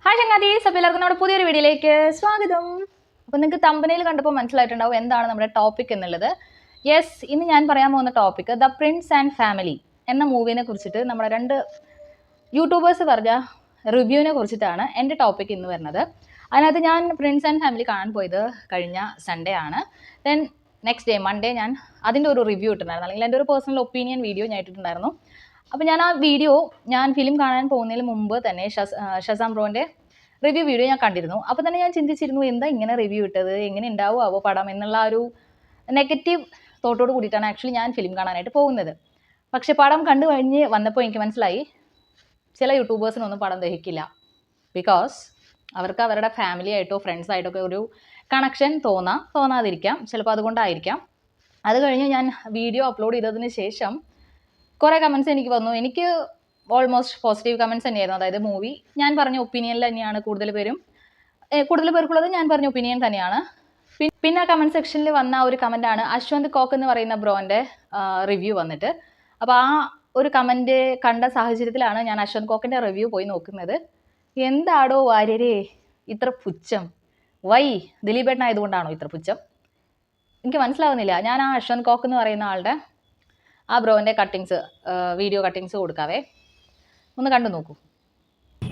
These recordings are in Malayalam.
ഹായ് ചങ്ങാതീസ്, അപ്പോൾ എല്ലാവർക്കും നമ്മുടെ പുതിയൊരു വീഡിയോയിലേക്ക് സ്വാഗതം. അപ്പോൾ നിങ്ങൾക്ക് തമ്പനയിൽ കണ്ടപ്പോൾ മനസ്സിലായിട്ടുണ്ടാവും എന്താണ് നമ്മുടെ ടോപ്പിക് എന്നുള്ളത്. യെസ്, ഇന്ന് ഞാൻ പറയാൻ പോകുന്ന topic the Prince and family എന്ന മൂവിനെ കുറിച്ചിട്ട് നമ്മുടെ രണ്ട് യൂട്യൂബേഴ്സ് പറഞ്ഞ റിവ്യൂവിനെ കുറിച്ചിട്ടാണ് എൻ്റെ ടോപ്പിക് ഇന്ന് വരുന്നത്. അതിനകത്ത് ഞാൻ പ്രിൻസ് ആൻഡ് ഫാമിലി കാണാൻ പോയത് കഴിഞ്ഞ സൺഡേ ആണ്. ദെൻ നെക്സ്റ്റ് ഡേ മൺഡേ ഞാൻ അതിൻ്റെ ഒരു റിവ്യൂ ഇട്ടിട്ടുണ്ടായിരുന്നു, അല്ലെങ്കിൽ എൻ്റെ ഒരു പേഴ്സണൽ ഒപ്പീനിയൻ വീഡിയോ ഞാൻ ഇട്ടിട്ടുണ്ടായിരുന്നു. അപ്പോൾ ഞാൻ ആ വീഡിയോ ഞാൻ ഫിലിം കാണാൻ പോകുന്നതിന് മുമ്പ് തന്നെ ഷസാം ബ്രോൻ്റെ റിവ്യൂ വീഡിയോ ഞാൻ കണ്ടിരുന്നു. അപ്പോൾ തന്നെ ഞാൻ ചിന്തിച്ചിരുന്നു, എന്താ ഇങ്ങനെ റിവ്യൂ ഇട്ടത്, എങ്ങനെ ഉണ്ടാവുമോ പടം എന്നുള്ള ഒരു നെഗറ്റീവ് തോട്ടോട് കൂടിയിട്ടാണ് ആക്ച്വലി ഞാൻ ഫിലിം കാണാനായിട്ട് പോകുന്നത്. പക്ഷെ പടം കണ്ടു കഴിഞ്ഞ് വന്നപ്പോൾ എനിക്ക് മനസ്സിലായി, ചില യൂട്യൂബേഴ്സിനൊന്നും പടം ദഹിക്കില്ല. ബിക്കോസ് അവർക്ക് അവരുടെ ഫാമിലി ആയിട്ടോ ഫ്രണ്ട്സ് ആയിട്ടൊക്കെ ഒരു കണക്ഷൻ തോന്നാതിരിക്കാം, ചിലപ്പോൾ അതുകൊണ്ടായിരിക്കാം. അത് കഴിഞ്ഞ് ഞാൻ വീഡിയോ അപ്ലോഡ് ചെയ്തതിന് ശേഷം കുറേ കമൻറ്റ്സ് എനിക്ക് വന്നു. എനിക്ക് ഓൾമോസ്റ്റ് പോസിറ്റീവ് കമൻറ്റ്സ് തന്നെയായിരുന്നു. അതായത് മൂവി ഞാൻ പറഞ്ഞ ഒപ്പീനിയനിൽ തന്നെയാണ് കൂടുതൽ പേർക്കുള്ളത് ഞാൻ പറഞ്ഞ ഒപ്പീനിയൻ തന്നെയാണ്. പിന്നെ കമൻറ്റ് സെക്ഷനിൽ വന്ന ഒരു കമൻറ്റാണ് അശ്വന്ത് കോക്ക് എന്ന് പറയുന്ന ബ്രോൻ്റെ റിവ്യൂ വന്നിട്ട്. അപ്പോൾ ആ ഒരു കമൻറ്റ് കണ്ട സാഹചര്യത്തിലാണ് ഞാൻ അശ്വന്ത് കോക്കിൻ്റെ റിവ്യൂ പോയി നോക്കുന്നത്. എന്താടോ വാര്യരേ ഇത്ര പുച്ഛം, വൈ ദിലീപേട്ടനായതുകൊണ്ടാണോ ഇത്ര പുച്ഛം? എനിക്ക് മനസ്സിലാവുന്നില്ല. ഞാൻ ആ അശ്വന്ത് കോക്ക് എന്ന് പറയുന്ന ആളുടെ ആ ബ്രോൻ്റെ വീഡിയോ കട്ടിങ്സ് കൊടുക്കാവേ, ഒന്ന് കണ്ടു നോക്കൂ.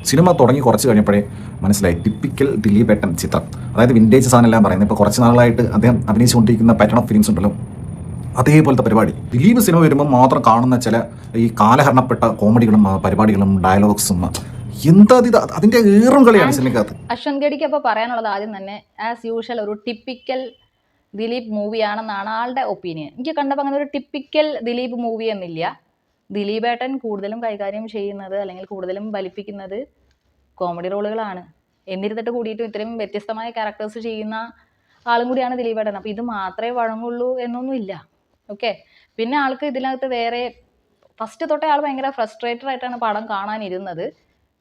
സിനിമ തുടങ്ങി കുറച്ച് കഴിഞ്ഞപ്പോഴേ മനസ്സിലായി ടിപ്പിക്കൽ ദിലീപേട്ടൻ ചിത്രം. അതായത് വിൻറ്റേജ് സാധനമെല്ലാം പറയുന്നത്. ഇപ്പോൾ കുറച്ച് നാളായിട്ട് അദ്ദേഹം അഭിനയിച്ചുകൊണ്ടിരിക്കുന്ന പാറ്റേൺ ഓഫ് ഫിലിംസ് ഉണ്ടല്ലോ, അതേപോലത്തെ പരിപാടി. ദിലീപ് സിനിമ വരുമ്പോൾ മാത്രം കാണുന്ന ചില ഈ കാലഹരണപ്പെട്ട കോമഡികളും പരിപാടികളും ഡയലോഗ്സും എന്താ അതിൻ്റെ ഏറും കളിയാണ് സിനിമക്കകത്ത്. അശ്വന്ത് ഗഡിക്ക് അപ്പോൾ പറയാനുള്ളത് ആദ്യം തന്നെ ആസ് യൂഷ്വൽ ഒരു ടിപ്പിക്കൽ ദിലീപ് മൂവിയാണെന്നാണ് ആളുടെ ഒപ്പീനിയൻ. എനിക്ക് കണ്ടപ്പോൾ അങ്ങനെ ഒരു ടിപ്പിക്കൽ ദിലീപ് മൂവി എന്നില്ല. ദിലീപേട്ടൻ കൂടുതലും കൈകാര്യം ചെയ്യുന്നത് അല്ലെങ്കിൽ കൂടുതലും ബലിപ്പിക്കുന്നത് കോമഡി റോളുകളാണ്. എന്നിരുന്നിട്ട് കൂടിയിട്ടും ഇത്രയും വ്യത്യസ്തമായ ക്യാരക്ടേഴ്സ് ചെയ്യുന്ന ആളും കൂടിയാണ് ദിലീപേട്ടൻ. അപ്പോൾ ഇത് മാത്രമേ വഴങ്ങുള്ളൂ എന്നൊന്നുമില്ല. ഓക്കെ, പിന്നെ ആൾക്ക് ഇതിനകത്ത് വേറെ ഫസ്റ്റ് തൊട്ടേ ആൾ ഭയങ്കര ഫ്രസ്ട്രേറ്റഡ് ആയിട്ടാണ് പടം കാണാനിരുന്നത്.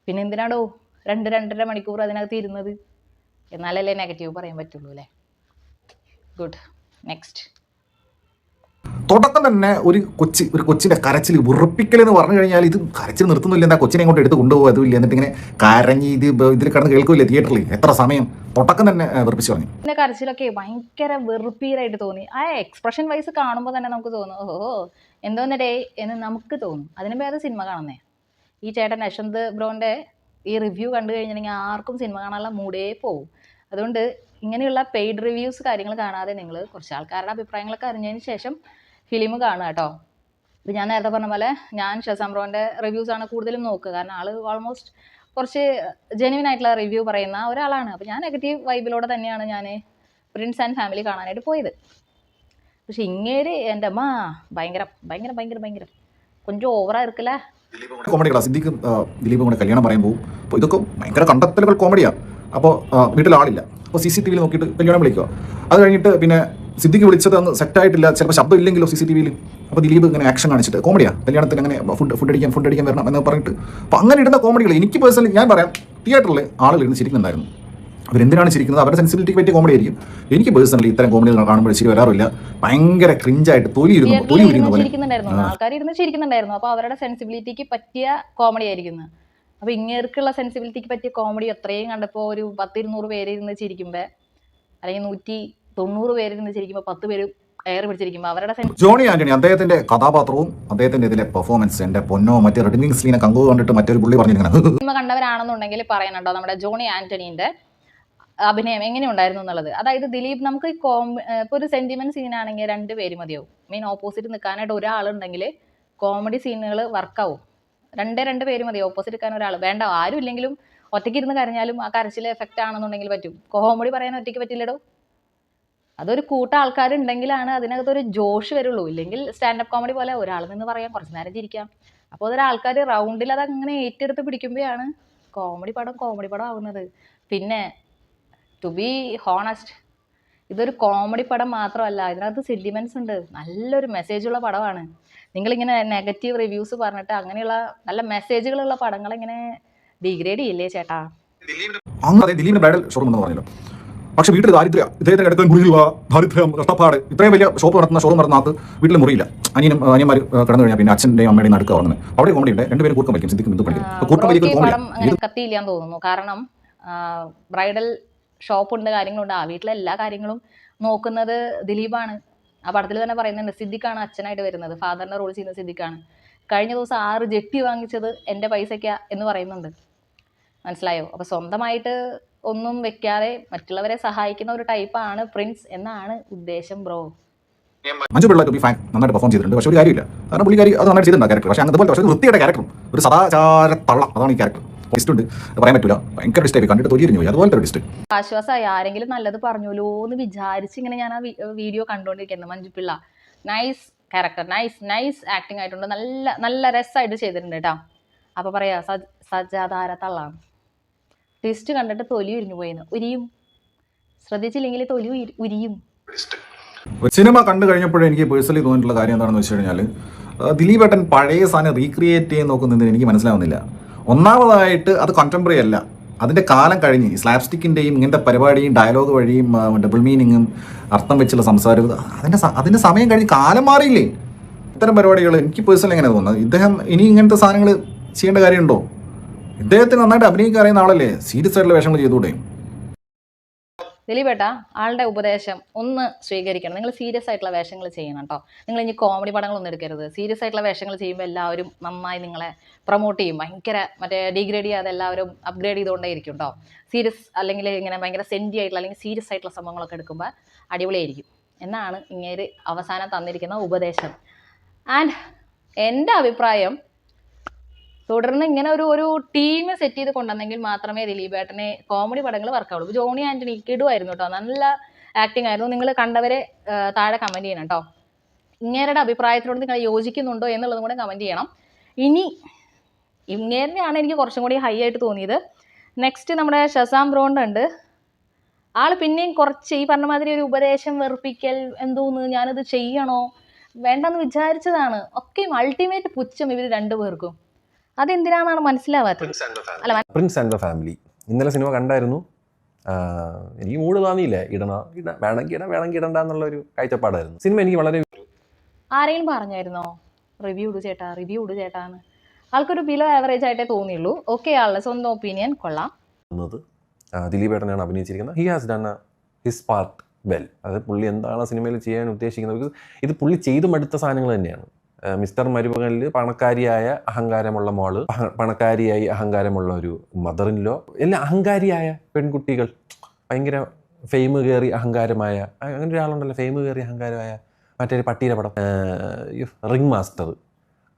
പിന്നെ എന്തിനാടോ 2-2.5 മണിക്കൂർ അതിനകത്ത് ഇരുന്നത്? എന്നാലല്ലേ നെഗറ്റീവ് പറയാൻ പറ്റുള്ളൂ അല്ലേ. Good, next. തുടക്കം തന്നെ ഒരു കൊച്ചിൻ്റെ കരച്ചിൽ വെറുപ്പിക്കലെന്ന് പറഞ്ഞു കഴിഞ്ഞാൽ ഇത് കരച്ചിൽ നിർത്തുന്നില്ല. എന്താ കൊച്ചിനെ ഇങ്ങോട്ട് എടുത്ത് കൊണ്ടുപോകും അതുമില്ല, എന്നിട്ട് ഇങ്ങനെ കരഞ്ഞ് ഇതിൽ കിടന്ന് കേൾക്കില്ല തിയേറ്ററിൽ എത്ര സമയം. തുടക്കം തന്നെ വെറുപ്പിച്ച് പറഞ്ഞു. പിന്നെ കരച്ചിലൊക്കെ ഭയങ്കര വെറുപ്പീരായിട്ട് തോന്നി. ആ എക്സ്പ്രഷൻ വൈസ് കാണുമ്പോൾ തന്നെ നമുക്ക് തോന്നും, ഓഹോ എന്തോന്നടേ എന്ന് നമുക്ക് തോന്നും. അതിന് ഭേദം സിനിമ കാണുന്നേ. ഈ ചേട്ടൻ അശ്വന്ത് ബ്രോൻ്റെ ഈ റിവ്യൂ കണ്ടു കഴിഞ്ഞിട്ടുണ്ടെങ്കിൽ ആർക്കും സിനിമ കാണാനുള്ള മൂടേ പോവും. അതുകൊണ്ട് ഇങ്ങനെയുള്ള പെയ്ഡ് റിവ്യൂസ് കാര്യങ്ങൾ കാണാതെ നിങ്ങൾ കുറച്ച് ആൾക്കാരുടെ അഭിപ്രായങ്ങളൊക്കെ അറിഞ്ഞതിന് ശേഷം ഫിലിം കാണുക കേട്ടോ. ഇപ്പോൾ ഞാൻ നേരത്തെ പറഞ്ഞ പോലെ ഞാൻ ഷസാം ബ്രോൻ്റെ റിവ്യൂസാണ് കൂടുതലും നോക്കുക. കാരണം ആൾ ഓൾമോസ്റ്റ് കുറച്ച് ജെന്യുവൻ ആയിട്ടുള്ള റിവ്യൂ പറയുന്ന ഒരാളാണ്. അപ്പോൾ ഞാൻ നെഗറ്റീവ് വൈബിലൂടെ തന്നെയാണ് ഞാൻ പ്രിൻസ് ആൻഡ് ഫാമിലി കാണാനായിട്ട് പോയത്. പക്ഷെ ഇങ്ങേര് എൻ്റെ അമ്മ ഭയങ്കര ഭയങ്കര ഭയങ്കര ഭയങ്കര കൊഞ്ചം ഓവറാ ഇരിക്കില്ല. കോമഡികളാണ്. സിദ്ദിഖും ദിലീപും കൂടെ കല്യാണം പറയാൻ പോകും. അപ്പോൾ ഇതൊക്കെ ഭയങ്കര കണ്ടെത്തലുകൾ കോമഡിയാണ്. അപ്പോൾ വീട്ടിൽ ആളില്ല, അപ്പോൾ CCTV നോക്കിയിട്ട് കല്യാണം വിളിക്കുക. അത് കഴിഞ്ഞിട്ട് പിന്നെ സിദ്ദിഖ് വിളിച്ചത് അന്ന് സെറ്റായിട്ടില്ല, ചിലപ്പോൾ ശബ്ദം ഇല്ലെങ്കിലോ CCTVയിൽ. അപ്പോൾ ദിലീപ് ഇങ്ങനെ ആക്ഷൻ കാണിച്ചിട്ട് കോമഡിയാണ്, കല്യാണത്തിന് അങ്ങനെ ഫുഡ് അടിക്കാൻ വരണം എന്ന് പറഞ്ഞിട്ട്. അപ്പോൾ അങ്ങനെ ഇടുന്ന കോമഡികൾ എനിക്ക് പേഴ്സണലി ഞാൻ പറയാം, തിയേറ്ററിൽ ആളുകൾ ഇരുന്ന് ചിരിക്കുന്നുണ്ടായിരുന്നു. അവരെന്തിനാണ് ചിരിക്കുന്നത്? അവരുടെ സെൻസിബിലിറ്റിക്ക് പറ്റിയ കോമഡി ആയിരിക്കും. എനിക്ക് പേഴ്സണലി ഇത്തരം കോമഡികൾ കാണുമ്പോൾ ചിരി വരാറില്ല. ഭയങ്കര ക്രിഞ്ചായിട്ട് തൊലി ഉരിയുന്ന പോലെ ആൾക്കാർ ഇരുന്ന് ചിരിക്കുന്നുണ്ടായിരുന്നു. അപ്പോൾ അവരുടെ സെൻസിബിലിറ്റിക്ക് പറ്റിയ കോമഡി ആയിരിക്കുന്നു. അപ്പോൾ ഇങ്ങേർക്കുള്ള സെൻസിബിലിറ്റിക്ക് പറ്റിയ കോമഡി അത്രയും കണ്ടപ്പോൾ ഒരു 10-200 പേര് ഇരുന്ന് ചിരിക്കുമ്പോൾ, അല്ലെങ്കിൽ 190 പേര് ഇരുന്ന് ചിരിക്കുമ്പോൾ 10 പേര് എയർ പിടിച്ചിരിക്കുമ്പോൾ അവരുടെ ജോണി ആന്റണി അദ്ദേഹത്തിന്റെ കഥാപാത്രവും അദ്ദേഹത്തിന്റെ ഇതിലെ പെർഫോമൻസ് എൻ്റെ പൊന്നോ. മറ്റേ റെഡിംഗ് സ്ലീനെ കങ്കു കണ്ടിട്ട് മറ്റൊരു പുള്ളി പറഞ്ഞിരിക്കുന്നത് സിനിമ കണ്ടവരാണെന്നുണ്ടെങ്കിൽ പറയാനുണ്ടോ നമ്മുടെ ജോണി ആന്റണീൻ്റെ അഭിനയം എങ്ങനെ ഉണ്ടായിരുന്നു എന്നുള്ളത്. അതായത് ദിലീപ് നമുക്ക് ഇപ്പോൾ ഒരു സെന്റിമെന്റ് സീനാണെങ്കിൽ 2 പേര് മതിയാവും. ഓപ്പോസിറ്റ് നിൽക്കാനായിട്ട് ഒരാളുണ്ടെങ്കിൽ കോമഡി സീനുകൾ വർക്കാവും. 2 പേര് മതി ഓപ്പോസിറ്റ് നിൽക്കാൻ ഒരാൾ വേണ്ട. ആരും ഇല്ലെങ്കിലും ഒറ്റയ്ക്ക് ഇരുന്ന് കരഞ്ഞാലും ആ കരച്ചിൽ എഫക്റ്റ് ആണെന്നുണ്ടെങ്കിൽ പറ്റും. കോമഡി പറയാൻ ഒറ്റയ്ക്ക് പറ്റില്ലടോ. അതൊരു കൂട്ടം ആൾക്കാരുണ്ടെങ്കിലാണ് അതിനകത്തൊരു ജോഷ് വരുള്ളൂ. ഇല്ലെങ്കിൽ സ്റ്റാൻഡപ്പ് കോമഡി പോലെ ഒരാൾ നിന്ന് പറയാം, കുറച്ച് നേരം ചിരിക്കാം. അപ്പോൾ അതൊരാൾക്കാർ റൗണ്ടിൽ അതങ്ങനെ ഏറ്റെടുത്ത് പിടിക്കുമ്പോഴാണ് കോമഡി പടം ആവുന്നത്. പിന്നെ ടു ബി ഹോണസ്റ്റ്, ഇതൊരു കോമഡി പടം മാത്രമല്ല, ഇതിനകത്ത് സെന്റിമെന്റ്സ് ഉണ്ട്. നല്ലൊരു മെസ്സേജുള്ള പടമാണ്. നിങ്ങളിങ്ങനെ നെഗറ്റീവ് റിവ്യൂസ് പറഞ്ഞിട്ട് അങ്ങനെയുള്ള നല്ല മെസ്സേജുകളുള്ള പടങ്ങളിങ്ങനെ ഡിഗ്രേഡ് ചെയ്യില്ലേ ചേട്ടാ? ദിലീപിന്റെ ബ്രൈഡൽ ഷോറൂം എന്ന് പറഞ്ഞല്ലോ. പക്ഷെ വീട്ടിൽ ദാരിദ്ര്യം, ഇദ്ദേഹത്തിന് എടുക്കാൻ മുറിയില്ല, ദാരിദ്ര്യം, കഷ്ടപ്പാട്. ഇത്രയും വലിയ ഷോപ്പ് നടത്തുന്ന ഷോറൂം നടത്തുന്ന വീട്ടിൽ മുറിയില്ല. അനിയന്മാർ കിടന്നു കഴിഞ്ഞാൽ പിന്നെ അച്ഛൻ്റെയും അമ്മയുടെയും നടുക്കുക വന്നത് അവിടെ കോമഡി ഉണ്ട്. 2 പേരും കൂർക്കം വയ്ക്കും. സിദ്ദിഖും ബിന്ദു പണിക്കും കൂർക്കം വലിയ കോമഡി കത്തിയില്ലാന്ന് തോന്നുന്നു. കാരണം ബ്രൈഡൽ ഷോപ്പുണ്ട്, കാര്യങ്ങളുണ്ട്. ആ വീട്ടിലെ എല്ലാ കാര്യങ്ങളും നോക്കുന്നത് ദിലീപാണ്. ആ പടത്തിൽ തന്നെ പറയുന്നുണ്ട്, സിദ്ദിഖാണ് അച്ഛനായിട്ട് വരുന്നത്, ഫാദറിൻ്റെ റോൾ ചെയ്യുന്ന സിദ്ദിഖാണ്. കഴിഞ്ഞ ദിവസം 6 ജെട്ടി വാങ്ങിച്ചത് എൻ്റെ പൈസയ്ക്കാ എന്ന് പറയുന്നുണ്ട്. മനസ്സിലായോ? അപ്പോൾ സ്വന്തമായിട്ട് ഒന്നും വെക്കാതെ മറ്റുള്ളവരെ സഹായിക്കുന്ന ഒരു ടൈപ്പാണ് പ്രിൻസ് എന്നാണ് ഉദ്ദേശം bro. Manju Pillai to be fan നന്നായിട്ട് പെർഫോം ചെയ്തിട്ടുണ്ട്. പക്ഷേ ഒരു കാര്യമില്ല, കാരണം പുള്ളിക്കാരി അത് നന്നായിട്ട് ചെയ്തിട്ടുണ്ട് ക്യാരക്ടർ. പക്ഷേ അതുപോലെ പക്ഷേ വൃത്തിയുടെ ക്യാരക്ടറും ഒരു സദാചാര തള്ള, അതാണ് ഈ ക്യാരക്ടർ. ലിസ്റ്റ് ഉണ്ട്, പറയാൻ പറ്റില്ല, ഭയങ്കര ഡിസ്റ്റായി കണ്ടിട്ട് തൊലിയിരിഞ്ഞു പോയി, അതുപോലത്തെ ഒരു ലിസ്റ്റ്. ആശ്വാസമായി, ആരെങ്കിലും നല്ലത് പറഞ്ഞോലോ എന്ന് വിചാരിച്ച് ഇങ്ങനെ ഞാൻ ആ വീഡിയോ കണ്ടുകൊണ്ടിരിക്കുന്നത്. Manju Pillai nice character, nice acting ആയിട്ടുണ്ട്, നല്ല നല്ല രസമായിട്ട് ചെയ്തിട്ടുണ്ട് കേട്ടോ. അപ്പോൾ പറയാ സജാധാര തള്ളാണ്. ലിസ്റ്റ് കണ്ടിട്ട് തൊലി ഉരിഞ്ഞു പോയിന്ന്, ഉരിയും, ശ്രദ്ധിച്ചില്ലെങ്കിൽ തൊലി ഉരിയും. സിനിമ കണ്ടു കഴിഞ്ഞപ്പോഴേ എനിക്ക് പേഴ്സണലി തോന്നിയിട്ടുള്ള കാര്യം എന്താണെന്ന് വെച്ച് കഴിഞ്ഞാൽ, ദിലീപ് ഏട്ടൻ പഴയ സാധനം റീക്രിയേറ്റ് ചെയ്യാൻ നോക്കുന്നതിന് എനിക്ക് മനസ്സിലാവുന്നില്ല. ഒന്നാമതായിട്ട് അത് കണ്ടംപററി അല്ല, അതിൻ്റെ കാലം കഴിഞ്ഞ് സ്ലാപ്സ്റ്റിക്കിൻ്റെയും ഇങ്ങനത്തെ പരിപാടിയും ഡയലോഗ് വഴിയും ഡബിൾ മീനിങ്ങും അർത്ഥം വെച്ചുള്ള സംസാരവും അതിൻ്റെ സമയം കഴിഞ്ഞ് കാലം മാറിയില്ലേ. ഇത്തരം പരിപാടികൾ എനിക്ക് പേഴ്സണലി എങ്ങനെ തോന്നുന്നത്, ഇദ്ദേഹം ഇനി ഇങ്ങനത്തെ സാധനങ്ങൾ ചെയ്യേണ്ട കാര്യമുണ്ടോ? ഇദ്ദേഹത്തിന് നന്നായിട്ട് അഭിനയിക്കാൻ അറിയുന്ന ആളല്ലേ, സീരിയസ് ആയിട്ടുള്ള വേഷങ്ങൾ ചെയ്തുകൂടെ? ദിലീപേട്ടാ, ആളുടെ ഉപദേശം ഒന്ന് സ്വീകരിക്കണം. നിങ്ങൾ സീരിയസ് ആയിട്ടുള്ള വേഷങ്ങൾ ചെയ്യണം കേട്ടോ. നിങ്ങൾ ഇനി കോമഡി പടങ്ങളൊന്നും എടുക്കരുത്. സീരിയസ് ആയിട്ടുള്ള വേഷങ്ങൾ ചെയ്യുമ്പോൾ എല്ലാവരും നന്നായി നിങ്ങളെ പ്രൊമോട്ട് ചെയ്യും. ഭയങ്കര ഡീഗ്രേഡ് ചെയ്യാതെ എല്ലാവരും അപ്ഗ്രേഡ് ചെയ്തുകൊണ്ടേയിരിക്കും കേട്ടോ. സീരിയസ് അല്ലെങ്കിൽ ഇങ്ങനെ ഭയങ്കര സെൻറ്റി ആയിട്ടുള്ള അല്ലെങ്കിൽ സീരിയസ് ആയിട്ടുള്ള സംഭവങ്ങളൊക്കെ എടുക്കുമ്പോൾ അടിപൊളിയായിരിക്കും എന്നാണ് ഇങ്ങേര് അവസാനം തന്നിരിക്കുന്ന ഉപദേശം. ആൻഡ് എൻ്റെ അഭിപ്രായം, തുടർന്ന് ഇങ്ങനെ ഒരു ടീം സെറ്റ് ചെയ്ത് കൊണ്ടുവന്നെങ്കിൽ മാത്രമേ ദിലീപേട്ടനെ കോമഡി പടങ്ങൾ വർക്കാവുള്ളൂ. ഇപ്പോൾ ജോണി ആൻ്റണി കിടുവായിരുന്നു കേട്ടോ, നല്ല ആക്ടിങ് ആയിരുന്നു. നിങ്ങൾ കണ്ടവരെ താഴെ കമൻറ്റ് ചെയ്യണം കേട്ടോ. ഇങ്ങേരുടെ അഭിപ്രായത്തിനോട് നിങ്ങൾ യോജിക്കുന്നുണ്ടോ എന്നുള്ളതും കൂടെ കമൻറ്റ് ചെയ്യണം. ഇനി ഇങ്ങേരിനെയാണ് എനിക്ക് കുറച്ചും കൂടി ഹൈ ആയിട്ട് തോന്നിയത്. നെക്സ്റ്റ് നമ്മുടെ ഷസാം ബ്രോണ്ട് ഉണ്ട്. ആൾ പിന്നെയും കുറച്ച് ഈ പറഞ്ഞ മാതിരി ഒരു ഉപദേശം വെറുപ്പിക്കൽ, എന്തോന്ന് ഞാനത് ചെയ്യണോ വേണ്ടെന്ന് വിചാരിച്ചതാണ്, ഒക്കെയും അൾട്ടിമേറ്റ് പുച്ഛം ഇവർ രണ്ടുപേർക്കും. അതെന്തിനാണെന്നാണ് മനസ്സിലാവാത്തത്. പ്രിൻസ് ആൻഡ് ദ ഫാമിലി ഇന്നലെ സിനിമ കണ്ടായിരുന്നു. എനിക്ക് മൂഡ് തോന്നിയില്ല, വേണമെങ്കിൽ ഇടണ്ട എന്നുള്ളൊരു കാഴ്ചപ്പാടായിരുന്നു. സിനിമ എനിക്ക് വളരെ. ആരെങ്കിലും പറഞ്ഞായിരുന്നോ റിവ്യൂ ഇടു ചേട്ടാന്ന്? ആൾക്കൊരു ബിലോ ആവറേജ് ആയിട്ടേ തോന്നിയുള്ളൂ. ഓക്കെ, ആളുടെ സ്വന്തം ഒപ്പീനിയൻ കൊള്ളാം. ദിലീപേട്ടനാണ് അഭിനയിച്ചിരിക്കുന്നത്. He has done his part well. അത് പുള്ളി എന്താണ് സിനിമയിൽ ചെയ്യാൻ ഉദ്ദേശിക്കുന്നത്, ഇത് പുള്ളി ചെയ്തു മടുത്ത സാധനങ്ങൾ തന്നെയാണ്. മിസ്റ്റർ മരുമകനിൽ പണക്കാരിയായ അഹങ്കാരമുള്ള മോള്, പണക്കാരിയായി അഹങ്കാരമുള്ള ഒരു മദറിൻലോ, എല്ലാം അഹങ്കാരിയായ പെൺകുട്ടികൾ, ഭയങ്കര ഫെയിം കയറി അഹങ്കാരമായ അങ്ങനെ ഒരാളുണ്ടല്ലോ, ഫെയിം കയറി അഹങ്കാരമായ മറ്റൊരു പട്ടീരെ പടം റിംഗ് മാസ്റ്റർ.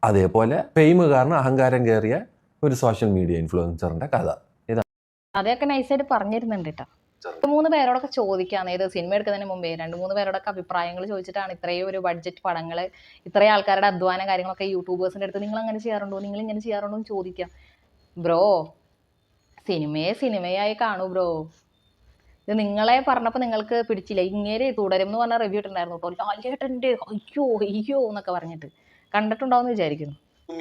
അതേപോലെ ഫെയിം കാരണം അഹങ്കാരം കയറിയ ഒരു സോഷ്യൽ മീഡിയ ഇൻഫ്ലുവൻസറിൻ്റെ കഥ. അതൊക്കെ നൈസായിട്ട് പറഞ്ഞിരുന്നുണ്ട് കേട്ടോ. 2-3 പേരോടൊക്കെ ചോദിക്കാം, ഏത് സിനിമ എടുക്കുന്നതിന് മുമ്പേ 2-3 പേരോടൊക്കെ അഭിപ്രായങ്ങൾ ചോദിച്ചിട്ടാണ് ഇത്രയും ഒരു ബഡ്ജറ്റ് പടങ്ങൾ, ഇത്രയും ആൾക്കാരുടെ അധ്വാന കാര്യങ്ങളൊക്കെ യൂട്യൂബേഴ്സിൻ്റെ അടുത്ത് നിങ്ങൾ അങ്ങനെ ചെയ്യാറുണ്ടോ, നിങ്ങൾ ഇങ്ങനെ ചെയ്യാറുണ്ടോ എന്ന് ചോദിക്കാം. ബ്രോ, സിനിമയായി കാണൂ ബ്രോ. ഇത് നിങ്ങളെ പറഞ്ഞപ്പോൾ നിങ്ങൾക്ക് പിടിച്ചില്ല. ഇങ്ങനെ തുടരും എന്ന് പറഞ്ഞ റിവ്യൂ ഇട്ടുണ്ടായിരുന്നു കേട്ടോ, ലാലേട്ടൻ്റെ അയ്യോ എന്നൊക്കെ പറഞ്ഞിട്ട്. കണ്ടിട്ടുണ്ടാവുമെന്ന് വിചാരിക്കുന്നു.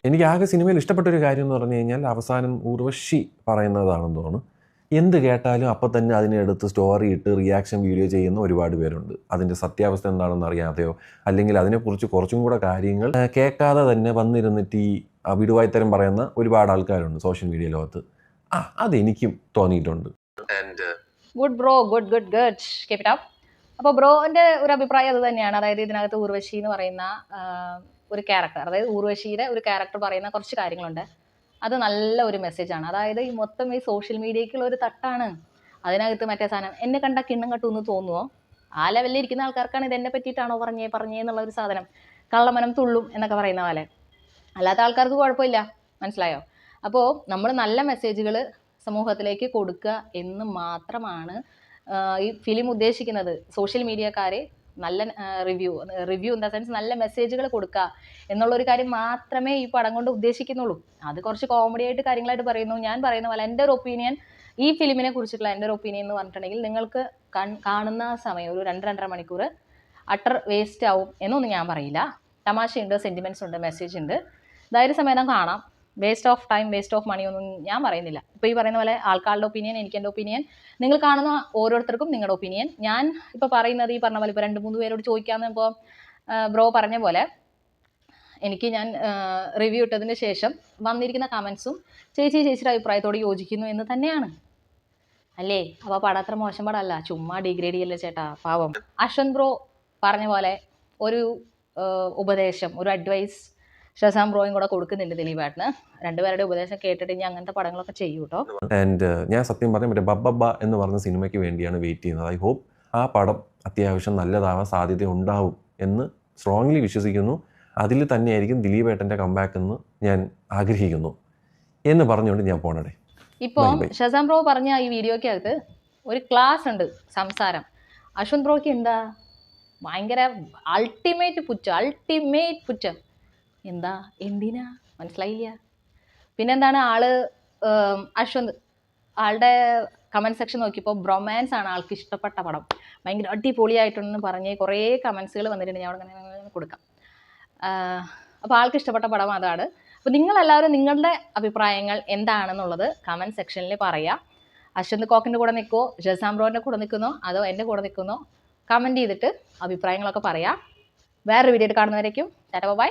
എനിക്ക് ആകെ സിനിമയിൽ ഇഷ്ടപ്പെട്ടൊരു കാര്യം എന്ന് പറഞ്ഞു കഴിഞ്ഞാൽ അവസാനം ഉർവശി പറയുന്നതാണെന്ന് തോന്നുന്നു, എന്ത് കേട്ടാലും അപ്പം തന്നെ അതിനെടുത്ത് സ്റ്റോറി ഇട്ട് റിയാക്ഷൻ വീഡിയോ ചെയ്യുന്ന ഒരുപാട് പേരുണ്ട്. അതിൻ്റെ സത്യാവസ്ഥ എന്താണെന്ന് അറിയാതെയോ അല്ലെങ്കിൽ അതിനെക്കുറിച്ച് കുറച്ചും കൂടെ കാര്യങ്ങൾ കേൾക്കാതെ തന്നെ വന്നിരുന്നിട്ട് ഈ വിടുവായ്ത്തരം പറയുന്ന ഒരുപാട് ആൾക്കാരുണ്ട് സോഷ്യൽ മീഡിയ ലോകത്ത്. അതെനിക്കും തോന്നിയിട്ടുണ്ട്. Good bro, good keep it up. അപ്പോൾ ബ്രോൻ്റെ ഒരു അഭിപ്രായം അത് തന്നെയാണ്. അതായത് ഇതിനകത്ത് ഉർവശി എന്ന് പറയുന്ന ഒരു ക്യാരക്ടർ, അതായത് ഉർവശിയുടെ ഒരു ക്യാരക്ടർ പറയുന്ന കുറച്ച് കാര്യങ്ങളുണ്ട്. അത് നല്ല ഒരു മെസ്സേജാണ്. അതായത് ഈ മൊത്തം ഈ സോഷ്യൽ മീഡിയയ്ക്കുള്ള ഒരു തട്ടാണ്. അതിനകത്ത് മറ്റേ സാധനം എന്നെ കണ്ട കിണ്ണം കട്ടു എന്ന് തോന്നുമോ? ആ ലെവലിൽ ഇരിക്കുന്ന ആൾക്കാർക്കാണ് ഇതെന്നെ പറ്റിയിട്ടാണോ പറഞ്ഞേ എന്നുള്ള ഒരു സാധനം. കള്ളമനം തുള്ളും എന്നൊക്കെ പറയുന്ന പോലെ. അല്ലാത്ത ആൾക്കാർക്ക് കുഴപ്പമില്ല, മനസ്സിലായോ? അപ്പോൾ നമ്മൾ നല്ല മെസ്സേജുകൾ സമൂഹത്തിലേക്ക് കൊടുക്കുക എന്ന് മാത്രമാണ് ഈ ഫിലിം ഉദ്ദേശിക്കുന്നത്. സോഷ്യൽ മീഡിയക്കാരെ നല്ല റിവ്യൂ ഇൻ ദ സെൻസ് നല്ല മെസ്സേജുകൾ കൊടുക്കുക എന്നുള്ളൊരു കാര്യം മാത്രമേ ഈ പടം കൊണ്ട് ഉദ്ദേശിക്കുന്നുള്ളൂ. അത് കുറച്ച് കോമഡി ആയിട്ട് കാര്യങ്ങളായിട്ട് പറയുന്നു. ഞാൻ പറയുന്ന പോലെ എൻ്റെ ഒരു ഒപ്പീനിയൻ, ഈ ഫിലിമിനെ കുറിച്ചിട്ടുള്ള എൻ്റെ ഒരു ഒപ്പീനിയൻ എന്ന് പറഞ്ഞിട്ടുണ്ടെങ്കിൽ, നിങ്ങൾക്ക് കാണുന്ന സമയം ഒരു 2-2.5 മണിക്കൂർ അട്ടർ വേസ്റ്റ് ആവും എന്നൊന്നും ഞാൻ പറയില്ല. തമാശയുണ്ട്, സെൻറ്റിമെൻറ്റ്സ് ഉണ്ട്, മെസ്സേജ് ഉണ്ട്, ധൈര്യസമേതം കാണാം. Waste of time, waste of money ഒന്നും ഞാൻ പറയുന്നില്ല. ഇപ്പോൾ ഈ പറയുന്ന പോലെ ആൾക്കാരുടെ ഒപ്പീനിയൻ, എനിക്ക് എൻ്റെ ഒപ്പീനിയൻ, നിങ്ങൾ കാണുന്ന ഓരോരുത്തർക്കും നിങ്ങളുടെ ഒപ്പീനിയൻ. ഞാൻ ഇപ്പോൾ പറയുന്നത് ഈ പറഞ്ഞ പോലെ ഇപ്പോൾ 2-3 പേരോട് ചോദിക്കാമെന്ന് ഇപ്പോൾ ബ്രോ പറഞ്ഞ പോലെ ഞാൻ റിവ്യൂ ഇട്ടതിന് ശേഷം വന്നിരിക്കുന്ന കമൻസും ചേച്ചിയുടെ അഭിപ്രായത്തോട് യോജിക്കുന്നു എന്ന് തന്നെയാണ്. അല്ലേ? അപ്പോൾ പടം അത്ര മോശം പടമല്ല, ചുമ്മാ ഡിഗ്രേഡ് ചെയ്യല്ലേ ചേട്ടാ, പാവം. അശ്വന്ത് ബ്രോ പറഞ്ഞ പോലെ ഒരു ഉപദേശം, ഒരു അഡ്വൈസ് ഷസാം ബ്രോയും കൂടെ കൊടുക്കുന്നുണ്ട് ദിലീപേട്ടന്. രണ്ടുപേരുടെ ഉപദേശം കേട്ടിട്ട് ഇനി അങ്ങനത്തെ പടങ്ങളൊക്കെ ചെയ്യൂ കേട്ടോ. ആൻഡ് ഞാൻ സത്യം പറഞ്ഞാൽ മറ്റേ ബബ്ബ എന്ന് പറഞ്ഞ സിനിമയ്ക്ക് വേണ്ടിയാണ് വെയിറ്റ് ചെയ്യുന്നത്. ഐ ഹോപ്പ് ആ പടം അത്യാവശ്യം നല്ലതാവാൻ സാധ്യത ഉണ്ടാവും എന്ന് സ്ട്രോങ്ലി വിശ്വസിക്കുന്നു. അതിൽ തന്നെയായിരിക്കും ദിലീപേട്ടൻ്റെ കംബാക്ക് എന്ന് ഞാൻ ആഗ്രഹിക്കുന്നു എന്ന് പറഞ്ഞുകൊണ്ട് ഞാൻ പോണടെ. ഇപ്പോൾ ഷസാം ബ്രോ പറഞ്ഞ ഈ വീഡിയോക്കകത്ത് ഒരു ക്ലാസ് ഉണ്ട് സംസാരം. അശ്വന്ത് ബ്രോയ്ക്ക് എന്താ ഭയങ്കര അൾട്ടിമേറ്റ് പുച്ഛം. എന്താ, എന്തിനാ മനസ്സിലായില്ല. പിന്നെന്താണ് അശ്വന്ത് ആളുടെ കമൻറ്റ് സെക്ഷൻ നോക്കിയപ്പോൾ ബ്രൊമാൻസ് ആണ് ആൾക്ക് ഇഷ്ടപ്പെട്ട പടം, ഭയങ്കര അടിപൊളിയായിട്ടുണ്ടെന്ന് പറഞ്ഞ് കുറേ കമൻസുകൾ വന്നിട്ടുണ്ട്. ഞാൻ അവിടെ അങ്ങനെ കൊടുക്കാം. അപ്പോൾ ആൾക്ക് ഇഷ്ടപ്പെട്ട പടം അതാണ്. അപ്പോൾ നിങ്ങളെല്ലാവരും നിങ്ങളുടെ അഭിപ്രായങ്ങൾ എന്താണെന്നുള്ളത് കമൻറ്റ് സെക്ഷനിൽ പറയാം. അശ്വന്ത് കോക്കിൻ്റെ കൂടെ നിൽക്കുമോ, ഷസാം ബ്രോൻ്റെ കൂടെ നിൽക്കുന്നോ, അതോ എൻ്റെ കൂടെ നിൽക്കുന്നോ, കമൻറ്റ് ചെയ്തിട്ട് അഭിപ്രായങ്ങളൊക്കെ പറയാം. വേറൊരു വീഡിയോ കാണുന്നവരേക്കും ടാറ്റാ ബൈ.